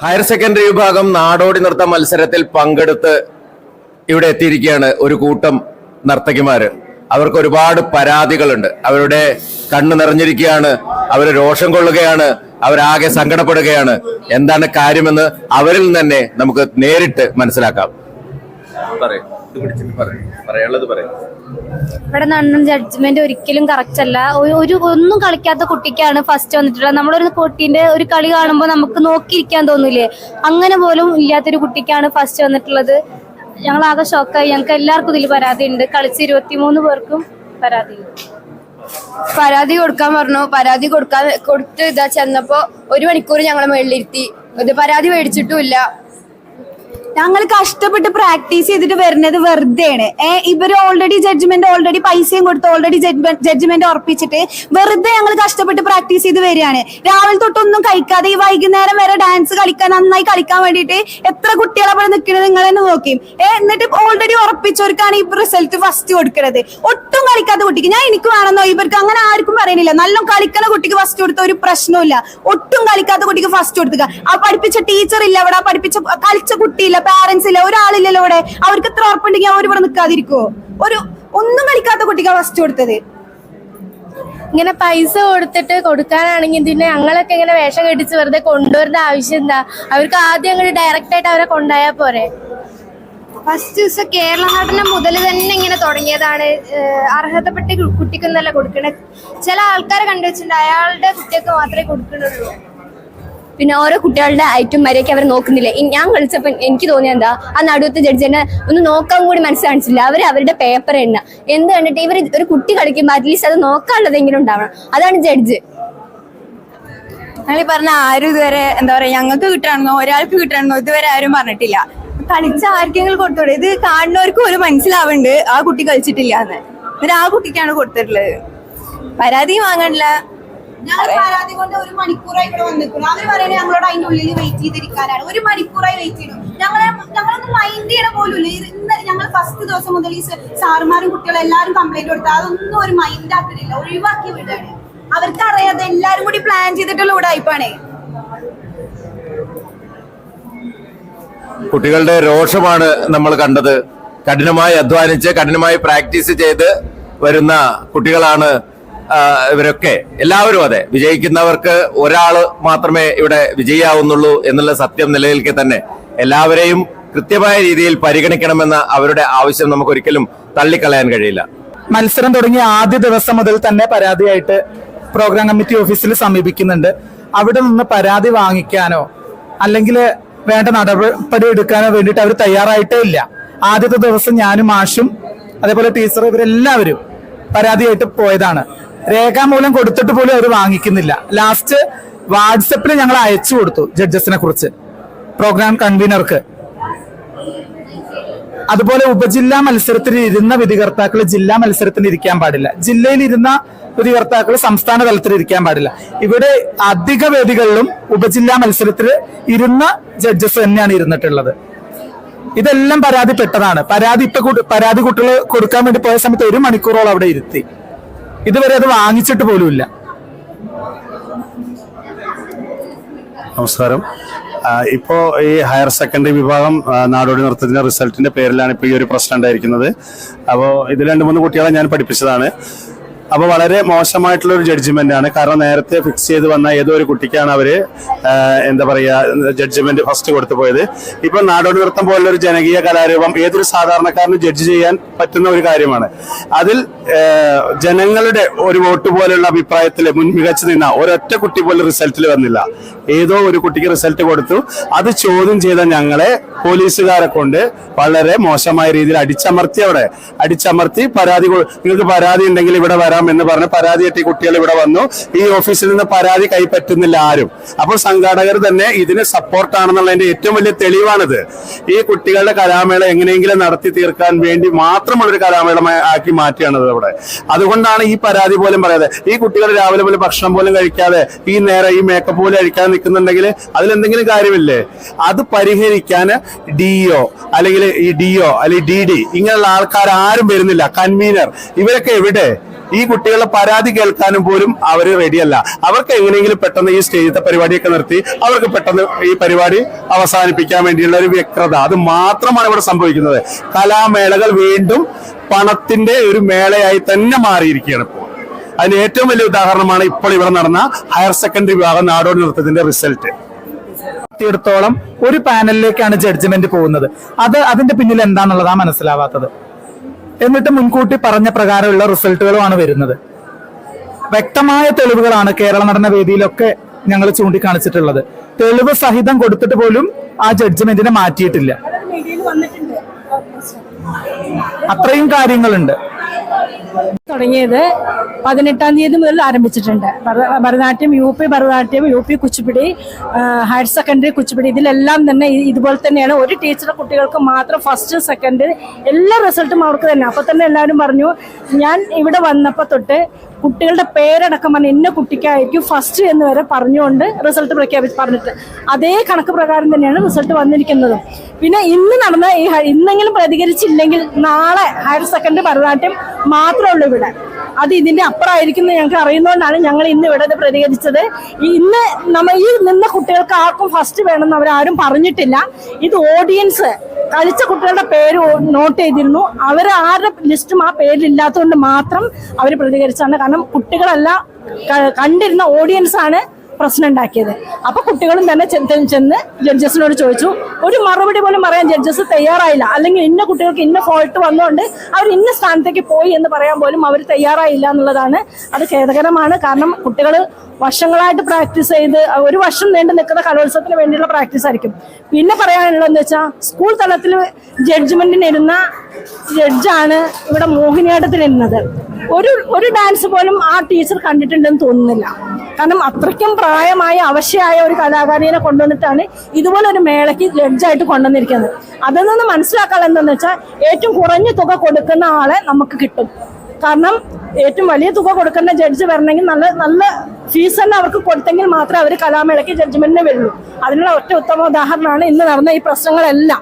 Higher secondary വിഭാഗം നാടോടി നൃത്ത മത്സരത്തിൽ പങ്കെടുത്ത് ഇവിടെ എത്തിയിരിക്കുകയാണ് ഒരു കൂട്ടം നർത്തകിമാര്. അവർക്ക് ഒരുപാട് പരാതികളുണ്ട്. അവരുടെ കണ്ണ് നിറഞ്ഞിരിക്കുകയാണ്, അവർ രോഷം കൊള്ളുകയാണ്, അവരാകെ സങ്കടപ്പെടുകയാണ്. എന്താണ് കാര്യമെന്ന് അവരിൽ നിന്ന് തന്നെ നമുക്ക് നേരിട്ട് മനസ്സിലാക്കാം. ഇവിടെ നടന്ന ജഡ്ജ്മെന്റ് ഒരിക്കലും കറക്റ്റ് അല്ല. ഒന്നും കളിക്കാത്ത കുട്ടിക്കാണ് ഫസ്റ്റ് വന്നിട്ടുള്ളത്. നമ്മളൊരു കുട്ടീന്റെ ഒരു കളി കാണുമ്പോൾ നമുക്ക് നോക്കിയിരിക്കാൻ തോന്നൂലേ, അങ്ങനെ പോലും ഇല്ലാത്തൊരു കുട്ടിക്കാണ് ഫസ്റ്റ് വന്നിട്ടുള്ളത്. ഞങ്ങൾ ആകെ ഷോക്കായി. ഞങ്ങൾക്ക് എല്ലാവർക്കും ഇതിൽ പരാതി ഉണ്ട്. കളിച്ച് 23 പേർക്കും പരാതിയുണ്ട്. പരാതി കൊടുക്കാൻ പറഞ്ഞു. പരാതി കൊടുത്ത് ഇതാ ചെന്നപ്പോ 1 മണിക്കൂർ ഞങ്ങളെ മേളിലിരുത്തി. ഇത് പരാതി മേടിച്ചിട്ടുമില്ല. ഞങ്ങൾ കഷ്ടപ്പെട്ട് പ്രാക്ടീസ് ചെയ്തിട്ട് വരുന്നത് വെറുതെയാണ്. ഇവര് ഓൾറെഡി പൈസയും കൊടുത്ത് ജഡ്ജ്മെന്റ് ഉറപ്പിച്ചിട്ട് വെറുതെ ഞങ്ങൾ കഷ്ടപ്പെട്ട് പ്രാക്ടീസ് ചെയ്ത് വരികയാണ്. രാവിലെ തൊട്ടൊന്നും കഴിക്കാതെ ഈ വൈകുന്നേരം വരെ ഡാൻസ് നന്നായി കളിക്കാൻ വേണ്ടിയിട്ട് എത്ര കുട്ടികളെ അവിടെ നിൽക്കുന്നത് നിങ്ങൾ തന്നെ നോക്കി. എന്നിട്ട് ഓൾറെഡി ഉറപ്പിച്ചവർക്കാണ് ഈ റിസൾട്ട് ഫസ്റ്റ് കൊടുക്കുന്നത്. ഒട്ടും കളിക്കാത്ത കുട്ടിക്ക് എനിക്ക് വേണമെന്നോ ഇവർക്ക് അങ്ങനെ ആർക്കും പറയുന്നില്ല. നല്ല കളിക്കുന്ന കുട്ടിക്ക് ഫസ്റ്റ് കൊടുത്ത ഒരു പ്രശ്നമില്ല. ഒട്ടും കളിക്കാത്ത കുട്ടിക്ക് ഫസ്റ്റ് കൊടുത്തുക. ആ പഠിപ്പിച്ച ടീച്ചർ ഇല്ല ഇവിടെ, കളിച്ച കുട്ടിയില്ല, പാരന്റ്സ് ഇല്ല, ഒരാളില്ലല്ലോ ഇവിടെ. അവർക്ക് എത്ര ഉറപ്പുണ്ടെങ്കിൽ അവർ ഇവിടെ നിൽക്കാതിരിക്കുവോ? ഒന്നും കളിക്കാത്ത കുട്ടിക്കാ ഫസ്റ്റ് കൊടുത്തത്. ഇങ്ങനെ പൈസ കൊടുക്കാനാണെങ്കിൽ പിന്നെ ഞങ്ങളൊക്കെ ഇങ്ങനെ വേഷം കെട്ടിച്ച് വെറുതെ കൊണ്ടുവരേണ്ട ആവശ്യം എന്താ? അവർക്ക് ആദ്യം അങ്ങനെ ഡയറക്റ്റ് ആയിട്ട് അവരെ കൊണ്ടുപോയാൽ പോരെ. ഫസ്റ്റ് ദിവസം കേരള നടനം മുതൽ തന്നെ ഇങ്ങനെ തുടങ്ങിയതാണ്. അർഹതപ്പെട്ട കുട്ടിക്കൊന്നല്ല കൊടുക്കണേ. ചില ആൾക്കാരെ കണ്ടുവച്ചിട്ടുണ്ട്, അയാളുടെ കുട്ടിയൊക്കെ മാത്രമേ കൊടുക്കുന്നുള്ളൂ. പിന്നെ ഓരോ കുട്ടികളുടെ ഐറ്റം വരെയൊക്കെ അവർ നോക്കുന്നില്ല. ഞാൻ കളിച്ചപ്പോൾ എനിക്ക് തോന്നിയ എന്താ, ആ നടുവത്തെ ജഡ്ജിനെ ഒന്ന് നോക്കാൻ കൂടി മനസ്സ് കാണിച്ചില്ല. അവരുടെ പേപ്പർ എണ്ണ എന്ത് കണ്ടിട്ട് ഇവർ ഒരു കുട്ടി കളിക്കുമ്പോൾ അറ്റ്ലീസ്റ്റ് അത് നോക്കാനുള്ളതെങ്കിലും ഉണ്ടാവണം. അതാണ് ജഡ്ജ്. ഞങ്ങൾ പറഞ്ഞ ആരും ഇതുവരെ എന്താ പറയാ, ഞങ്ങൾക്ക് കിട്ടണമെന്നോ ഒരാൾക്ക് കിട്ടണമെന്നോ ഇതുവരെ ആരും പറഞ്ഞിട്ടില്ല. കളിച്ച ആർക്കെങ്കിലും കൊടുത്തോടെ. ഇത് കാണുന്നവർക്കും ഒരു മനസ്സിലാവുന്നുണ്ട് ആ കുട്ടി കളിച്ചിട്ടില്ല എന്ന്. എന്നിട്ട് ആ കുട്ടിക്കാണ് കൊടുത്തിട്ടുള്ളത്. പരാതിയും വാങ്ങണില്ല. ഞങ്ങൾ പരാതി കൊണ്ട് 1 മണിക്കൂറായി ഇവിടെ വന്നിരിക്കുന്നു. അവര് പറയുന്നത് ഞങ്ങളോട് അതിന്റെ ഉള്ളിൽ വെയിറ്റ് ചെയ്തിരിക്കാനാണ്. 1 മണിക്കൂറായി വെയിറ്റ് ചെയ്തു. ഞങ്ങളൊന്നും മൈൻഡ് ചെയ്യണ പോലും ഇല്ല. ഇന്നലെ ഞങ്ങൾ ഫസ്റ്റ് ദിവസം മുതൽ ഈ സാറുമാരും കുട്ടികളും എല്ലാവരും കംപ്ലൈന്റ് കൊടുത്താൽ അതൊന്നും ഒരു മൈൻഡ് ആക്കുന്നില്ല, ഒഴിവാക്കി വിടുകയാണ്. അവർക്ക് അറിയാതെ എല്ലാരും കൂടി പ്ലാൻ ചെയ്തിട്ടുള്ള ഉടായിപ്പാണേ. കുട്ടികളുടെ രോഷമാണ് നമ്മൾ കണ്ടത്. കഠിനമായി അധ്വാനിച്ച് കഠിനമായി പ്രാക്ടീസ് ചെയ്ത് വരുന്ന കുട്ടികളാണ് ഇവരൊക്കെ. എല്ലാവരും അതെ, വിജയിക്കുന്നവർക്ക് ഒരാള് മാത്രമേ ഇവിടെ വിജയിയാവുന്നുള്ളൂ എന്നുള്ള സത്യം നിലനിൽക്കെ തന്നെ എല്ലാവരെയും കൃത്യമായ രീതിയിൽ പരിഗണിക്കണമെന്ന അവരുടെ ആവശ്യം നമുക്ക് ഒരിക്കലും തള്ളിക്കളയാൻ കഴിയില്ല. മത്സരം തുടങ്ങിയ ആദ്യ ദിവസം മുതൽ തന്നെ പരാതിയായിട്ട് പ്രോഗ്രാം കമ്മിറ്റി ഓഫീസിൽ സമീപിക്കുന്നുണ്ട്. അവിടെ നിന്ന് പരാതി വാങ്ങിക്കാനോ അല്ലെങ്കിൽ വേണ്ട നടപടി എടുക്കാനോ വേണ്ടിയിട്ട് അവർ തയ്യാറായിട്ടേ ഇല്ല. ആദ്യത്തെ ദിവസം ഞാനും മാഷും അതേപോലെ ടീച്ചർ ഇവരെല്ലാവരും പരാതിയായിട്ട് പോയതാണ്. രേഖാമൂലം കൊടുത്തിട്ട് പോലും അവർ വാങ്ങിക്കുന്നില്ല. ലാസ്റ്റ് വാട്സപ്പിൽ ഞങ്ങൾ അയച്ചു കൊടുത്തു ജഡ്ജസിനെ കുറിച്ച് പ്രോഗ്രാം കൺവീനർക്ക്. അതുപോലെ ഉപജില്ലാ മത്സരത്തിൽ ഇരുന്ന വിധികർത്താക്കൾ ജില്ലാ മത്സരത്തിന് ഇരിക്കാൻ പാടില്ല, ജില്ലയിൽ ഇരുന്ന വിധികർത്താക്കൾ സംസ്ഥാന തലത്തിൽ ഇരിക്കാൻ പാടില്ല. ഇവിടെ അധിക വേദികളിലും ഉപജില്ലാ മത്സരത്തിൽ ഇരുന്ന ജഡ്ജസ് തന്നെയാണ് ഇരുന്നിട്ടുള്ളത്. ഇതെല്ലാം പരാതിപ്പെട്ടതാണ്. പരാതി കുട്ടികൾ കൊടുക്കാൻ വേണ്ടി പോയ സമയത്ത് 1 മണിക്കൂറോളം അവിടെ ഇരുത്തി. ഇതുവരെ അത് വാങ്ങിച്ചിട്ട് പോലുമില്ല. നമസ്കാരം. ഇപ്പോ ഈ ഹയർ സെക്കൻഡറി വിഭാഗം നാടോടി നൃത്തത്തിന്റെ റിസൾട്ടിന്റെ പേരിലാണ് ഇപ്പൊ ഈ ഒരു പ്രശ്നം ഉണ്ടായിരിക്കുന്നത്. അപ്പോൾ ഇത് 2-3 കുട്ടികളെ ഞാൻ പഠിപ്പിച്ചതാണ്. അപ്പൊ വളരെ മോശമായിട്ടുള്ള ഒരു ജഡ്ജ്മെന്റ് ആണ്. കാരണം നേരത്തെ ഫിക്സ് ചെയ്ത് വന്ന ഏതോ ഒരു കുട്ടിക്കാണ് അവര് എന്താ പറയാ ജഡ്ജ്മെന്റ് ഫസ്റ്റ് കൊടുത്തു പോയത്. ഇപ്പൊ നാടോടി നൃത്തം പോലുള്ള ഒരു ജനകീയ കലാരൂപം ഏതൊരു സാധാരണക്കാരന് ജഡ്ജ് ചെയ്യാൻ പറ്റുന്ന ഒരു കാര്യമാണ്. അതിൽ ജനങ്ങളുടെ ഒരു വോട്ട് പോലെയുള്ള അഭിപ്രായത്തിൽ മുൻമികച്ചു നിന്ന ഒരൊറ്റ കുട്ടി പോലും റിസൾട്ടിൽ വന്നില്ല. ഏതോ ഒരു കുട്ടിക്ക് റിസൾട്ട് കൊടുത്തു. അത് ചോദ്യം ചെയ്ത ഞങ്ങളെ പോലീസുകാരെ കൊണ്ട് വളരെ മോശമായ രീതിയിൽ അടിച്ചമർത്തി നിങ്ങൾക്ക് പരാതി ഉണ്ടെങ്കിൽ ഇവിടെ വരാം എന്ന് പറഞ്ഞ് പരാതിയായിട്ട് കുട്ടികൾ ഇവിടെ വന്നു. ഈ ഓഫീസിൽ നിന്ന് പരാതി കൈപ്പറ്റുന്നില്ല ആരും. അപ്പോൾ സംഘാടകർ തന്നെ ഇതിന് സപ്പോർട്ടാണെന്നുള്ളതിന്റെ ഏറ്റവും വലിയ തെളിവാണിത്. ഈ കുട്ടികളുടെ കലാമേള എങ്ങനെയെങ്കിലും നടത്തി തീർക്കാൻ വേണ്ടി മാത്രമുള്ളൊരു കലാമേള ആക്കി മാറ്റിയാണത് ഇവിടെ. അതുകൊണ്ടാണ് ഈ പരാതി പോലും പറയാതെ ഈ കുട്ടികൾ രാവിലെ പോലും ഭക്ഷണം പോലും കഴിക്കാതെ ഈ മേക്കപ്പ് പോലും കഴിക്കാതെ നിൽക്കുന്നുണ്ടെങ്കിൽ അതിലെന്തെങ്കിലും കാര്യമില്ലേ? അത് പരിഹരിക്കാൻ ഡിഒ അല്ലെങ്കിൽ ഈ ഡിഒ അല്ലെങ്കിൽ DD ഇങ്ങനെയുള്ള ആൾക്കാർ ആരും വരുന്നില്ല. കൺവീനർ ഇവരൊക്കെ എവിടെ? ഈ കുട്ടികളുടെ പരാതി കേൾക്കാനും പോലും അവർ റെഡിയല്ല. അവർക്ക് എങ്ങനെയെങ്കിലും പെട്ടെന്ന് ഈ സ്റ്റേജിലത്തെ പരിപാടിയൊക്കെ നിർത്തി അവർക്ക് പെട്ടെന്ന് ഈ പരിപാടി അവസാനിപ്പിക്കാൻ വേണ്ടിയുള്ള ഒരു വ്യഗ്രത, അത് മാത്രമാണ് ഇവിടെ സംഭവിക്കുന്നത്. കലാമേളകൾ വീണ്ടും പണത്തിന്റെ ഒരു മേളയായി തന്നെ മാറിയിരിക്കുകയാണ് ഇപ്പോൾ. അതിന് ഏറ്റവും വലിയ ഉദാഹരണമാണ് ഇപ്പോൾ ഇവിടെ നടന്ന ഹയർ സെക്കൻഡറി വിഭാഗം നാടോടി നൃത്തത്തിന്റെ റിസൾട്ട്. ത്തോളം ഒരു പാനലിലേക്കാണ് ജഡ്ജ്മെന്റ് പോകുന്നത്. അതിന്റെ പിന്നിൽ എന്താണെന്നുള്ളതാണ് മനസ്സിലാവാത്തത്. എന്നിട്ട് മുൻകൂട്ടി പറഞ്ഞ പ്രകാരമുള്ള റിസൾട്ടുകളുമാണ് വരുന്നത്. വ്യക്തമായ തെളിവുകളാണ് കേരള നടന വേദിയിലൊക്കെ ഞങ്ങൾ ചൂണ്ടിക്കാണിച്ചിട്ടുള്ളത്. തെളിവ് സഹിതം കൊടുത്തിട്ട് പോലും ആ ജഡ്ജ്മെന്റിനെ മാറ്റിയിട്ടില്ല. അത്രയും കാര്യങ്ങളുണ്ട്. തുടങ്ങിയത് 18-ാം തീയതി മുതൽ ആരംഭിച്ചിട്ടുണ്ട്. Bharatanatyam, UP Bharatanatyam, UP Kuchipudi, higher secondary Kuchipudi, ഇതിലെല്ലാം തന്നെ ഇതുപോലെ തന്നെയാണ്. ഒരു ടീച്ചറുടെ കുട്ടികൾക്ക് മാത്രം ഫസ്റ്റ് സെക്കൻഡ് എല്ലാ റിസൾട്ടും അവർക്ക് തന്നെ. അപ്പൊ തന്നെ എല്ലാവരും പറഞ്ഞു, ഞാൻ ഇവിടെ വന്നപ്പോൾ തൊട്ട് കുട്ടികളുടെ പേരടക്കം പറഞ്ഞ് ഇന്ന കുട്ടിക്കായിരിക്കും ഫസ്റ്റ് എന്ന് വരെ പറഞ്ഞുകൊണ്ട് റിസൾട്ട് പറഞ്ഞിട്ട് അതേ കണക്ക് പ്രകാരം തന്നെയാണ് റിസൾട്ട് വന്നിരിക്കുന്നതും. പിന്നെ ഇന്ന് നടന്ന ഇന്നെങ്കിലും പ്രതികരിച്ചില്ലെങ്കിൽ നാളെ ഹയർ സെക്കൻഡറി ഭരതനാട്യം മാത്രമേ ഉള്ളൂ ഇവിടെ. അത് ഇതിന്റെ അപ്പുറമായിരിക്കും ഞങ്ങൾക്ക് അറിയുന്നതുകൊണ്ടാണ് ഞങ്ങൾ ഇന്ന് ഇവിടെ പ്രതികരിച്ചത്. ഇന്ന് നമ്മൾ ഈ നിന്ന കുട്ടികൾക്ക് ആർക്കും ഫസ്റ്റ് വേണമെന്ന് അവരാരും പറഞ്ഞിട്ടില്ല. ഇത് ഓഡിയൻസ് കളിച്ച കുട്ടികളുടെ പേര് നോട്ട് ചെയ്തിരുന്നു. അവർ ആരുടെ ലിസ്റ്റും ആ പേരിലില്ലാത്തതുകൊണ്ട് മാത്രം അവർ പ്രതികരിച്ചാണ്. കാരണം കുട്ടികളല്ല, കണ്ടിരുന്ന ഓഡിയൻസ് ആണ് പ്രശ്നം ഉണ്ടാക്കിയത്. അപ്പൊ കുട്ടികളും തന്നെ ചെന്ന് ജഡ്ജസിനോട് ചോദിച്ചു. ഒരു മറുപടി പോലും പറയാൻ ജഡ്ജസ് തയ്യാറായില്ല. അല്ലെങ്കിൽ ഇന്ന കുട്ടികൾക്ക് ഇന്ന ഫോൾട്ട് വന്നുകൊണ്ട് അവർ ഇന്ന സ്ഥാനത്തേക്ക് പോയി എന്ന് പറയാൻ പോലും അവർ തയ്യാറായില്ല എന്നുള്ളതാണ്. അത് ഖേദകരമാണ്. കാരണം കുട്ടികൾ വർഷങ്ങളായിട്ട് പ്രാക്ടീസ് ചെയ്ത് ഒരു വർഷം നീണ്ടു നിൽക്കുന്ന കലോത്സവത്തിന് വേണ്ടിയുള്ള പ്രാക്ടീസ് ആയിരിക്കും. പിന്നെ പറയാനുള്ളതെന്ന് വെച്ചാൽ സ്കൂൾ തലത്തിൽ ജഡ്ജ്മെന്റിനിരുന്ന ജഡ്ജാണ് ഇവിടെ മോഹിനിയാട്ടത്തിനിരുന്നത്. ഒരു ഡാൻസ് പോലും ആ ടീച്ചർ കണ്ടിട്ടുണ്ടെന്ന് തോന്നുന്നില്ല. കാരണം അത്രയ്ക്കും പ്രായമായ അവശയായ ഒരു കലാകാരിയെ കൊണ്ടുവന്നിട്ടാണ് ഇതുപോലെ ഒരു മേളയ്ക്ക് ജഡ്ജായിട്ട് കൊണ്ടുവന്നിരിക്കുന്നത്. അതിൽ നിന്ന് മനസ്സിലാക്കാൻ എന്താണെന്ന് വെച്ചാൽ ഏറ്റവും കുറഞ്ഞ തുക കൊടുക്കുന്ന ആളെ നമുക്ക് കിട്ടും. കാരണം ഏറ്റവും വലിയ തുക കൊടുക്കുന്ന ജഡ്ജ് വരണമെങ്കിൽ നല്ല ഫീസ് തന്നെ അവർക്ക് കൊടുത്തെങ്കിൽ മാത്രമേ അവർ കലാമേളയ്ക്ക് ജഡ്ജ്മെന്റിന് വരുള്ളൂ. അതിനുള്ള ഒറ്റ ഉത്തമ ഉദാഹരണമാണ് ഇന്ന് നടന്ന ഈ പ്രശ്നങ്ങളെല്ലാം.